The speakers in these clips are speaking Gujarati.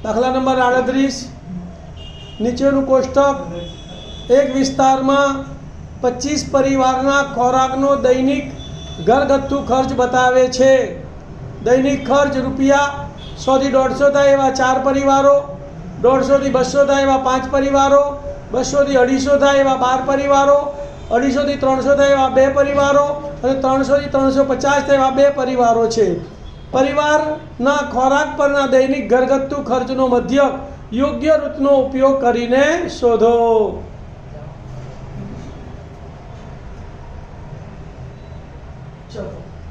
દાખલા નંબર 38 નીચેનું કોષ્ટક એક વિસ્તારમાં 25 પરિવારના ખોરાકનો દૈનિક ઘરગથ્થુ ખર્ચ બતાવે છે. દૈનિક ખર્ચ રૂપિયા 100 થી 150 થાય એવા 4 પરિવારો, 150 થી 200 થાય એવા 5 પરિવારો, 200 થી 250 થાય એવા 12 પરિવારો, 250 થી 300 થાય એવા 2 પરિવારો અને 300 થી 350 થાય એવા 2 પરિવારો છે. પરિવારના ખોરાક પરના દૈનિક ઘરગથ્થુ ખર્ચનો મધ્યક યોગ્ય રીતનો ઉપયોગ કરીને શોધો. ચલો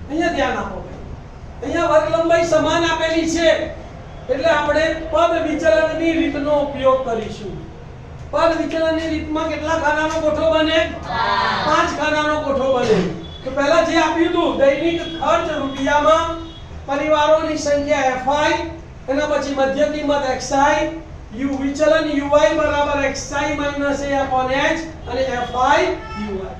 અહીંયા ધ્યાન આપો. અહીંયા વર્ગ લંબાઈ સમાન આપેલી છે એટલે આપણે પદ વિચલનની રીતનો ઉપયોગ કરીશું. પદ વિચલનની રીતમાં કેટલા ખાનાનો કોઠો બને? 5 ખાનાનો કોઠો બને. તો પહેલા જે આપ્યું હતું દૈનિક ખર્ચ રૂપિયામાં, પરિવારોની સંખ્યા fi, એના પછી મધ્ય કિંમત xi, u વિચલન ui બરાબર xi - a h અને fi ui.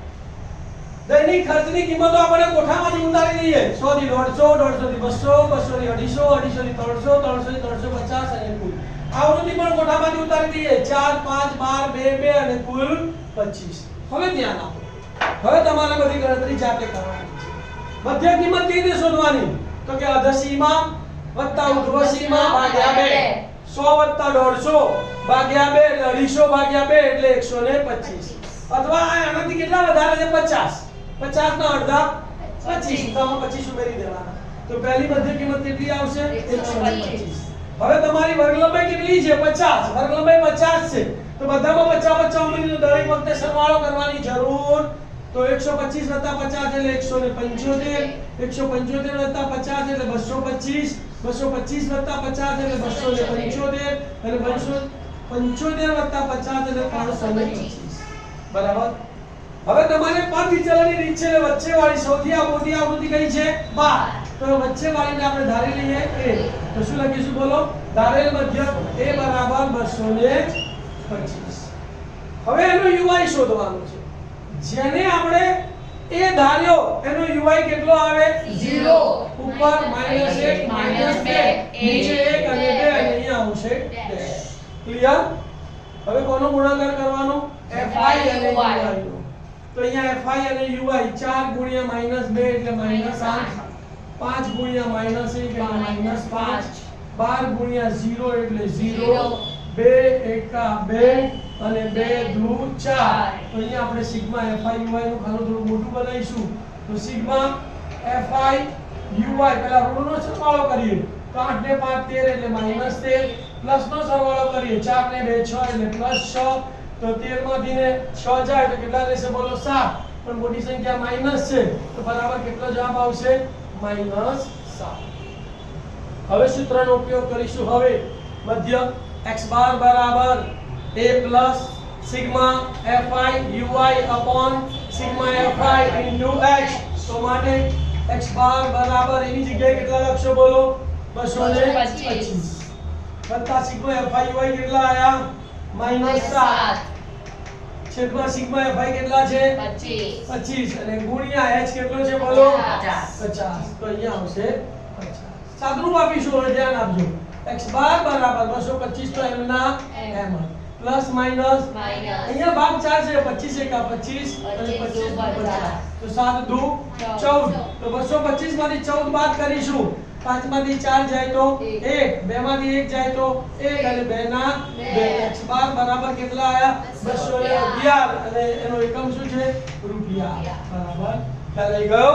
દૈનિક ખર્ચની કિંમતો આપણે કોઠામાંથી ઉતારી દઈએ. 100 થી 150, 150 થી 200, 200 થી 250, 250 થી 300, 300 થી 350 અને કુલ. આવૃત્તિ પણ કોઠામાંથી ઉતારી દઈએ. 4, 5, 12, 2, 2 અને કુલ 25. હવે ધ્યાન આપો. હવે તમારે બધી ગણતરી જાતે કરવાની છે. મધ્ય કિંમત કેવી રીતે શોધવાની? તો કે અધસીમા વત્તા ઉર્ધ્વસીમા ભાગ્યા 2. 100 વત્તા 150 ભાગ્યા 2 એટલે 250 ભાગ્યા 2 એટલે 125. અથવા આનાથી કેટલા વધારે છે? 50. 50 ના અડધા 25. તો 25 ઉમેરી દેવાના. તો પહેલી મધ્ય કિંમત કેટલી આવશે? 125. હવે તમારી વર્ગ લંબાઈ કેટલી છે? 50. વર્ગ લંબાઈ 50 છે. તો બધામાં 50 50 ઉમેરીને દરેક વખતે સરવાળો કરવાની જરૂર. તો 125 વત્તા 50 એટલે 175, 175 વત્તા 50 એટલે 225, 225 વત્તા 50 એટલે 275 અને 275 વત્તા 50 એટલે 325. બરાબર. હવે તમારે પદ વિચલનની રીત છે એટલે વચ્ચેવાળી સૌથી મોટી આવૃત્તિ કઈ છે? 12. તો વચ્ચેવાળીને આપણે ધારી લઈએ a. તો શું લખીશું બોલો? ધારેલ મધ્યક a બરાબર 225. હવે એનો ui શોધવાનો છે. જેને આપણે a ધાર્યો એનો ui કેટલો આવે? 0. ઉપર -1 -2 નીચે 1 અને 2 અને અહીંયા આવશે ડેશ. ક્લિયર? હવે કોનો ગુણાકાર કરવાનો? fi અને ui નો. તો અહીંયા fi અને ui 4 ગુણ્યા -2 એટલે -8, 5 ગુણ્યા -1 એટલે -5, 12 ગુણ્યા 0 એટલે 0, 2 એકા 2 અને 2 દુ 4. તો અહીંયા આપણે સિગ્મા fi ui નું ખાનું થોડું મોટું બનાવીશું. તો સિગ્મા fi ui પહેલા ઋણનો સરવાળો કરીએ. તો 8 ને 5 13 એટલે -13, પ્લસનો સરવાળો કરીએ. 4 ને 2 6 એટલે +6. તો 13 માંથી ને 6 જાય તો કેટલા રહેશે બોલો? 7. પણ મોટી સંખ્યા માઈનસ છે તો બરાબર કેટલો જવાબ આવશે? -7. હવે સૂત્રનો ઉપયોગ કરીશું. હવે મધ્ય x બાર બરાબર a plus sigma fi ui upon sigma fi into x. તો માટે x બાર બરાબર એની જગ્યાએ કેટલા લખશો બોલો? 225 વત્તા સિગ્મા fi ui કેટલા આયા? -7 છેદમાં સિગ્મા fi કેટલા છે? 25 અને ગુણ્યા h કેટલો છે બોલો? 50. તો અહીંયા આવશે 50. સાદરૂપ આપીશું. હવે ધ્યાન આપજો. x બાર બરાબર 225 તો એમના એમ પ્લસ માઈનસ અહીંયા ભાગ 4 છે. 25 એકા 25 અને 25 50. તો 7 દુ 14. તો 225 માંથી 14 બાદ કરીશું. 5 માંથી 4 જાય તો 1, 2 માંથી 1 જાય તો 1 અને 2 ના 2. x બાર બરાબર કેટલા આયા? 211 અને એનો એકમ શું છે? રૂપિયા. બરાબર. ખ્યાલ આવી ગયો?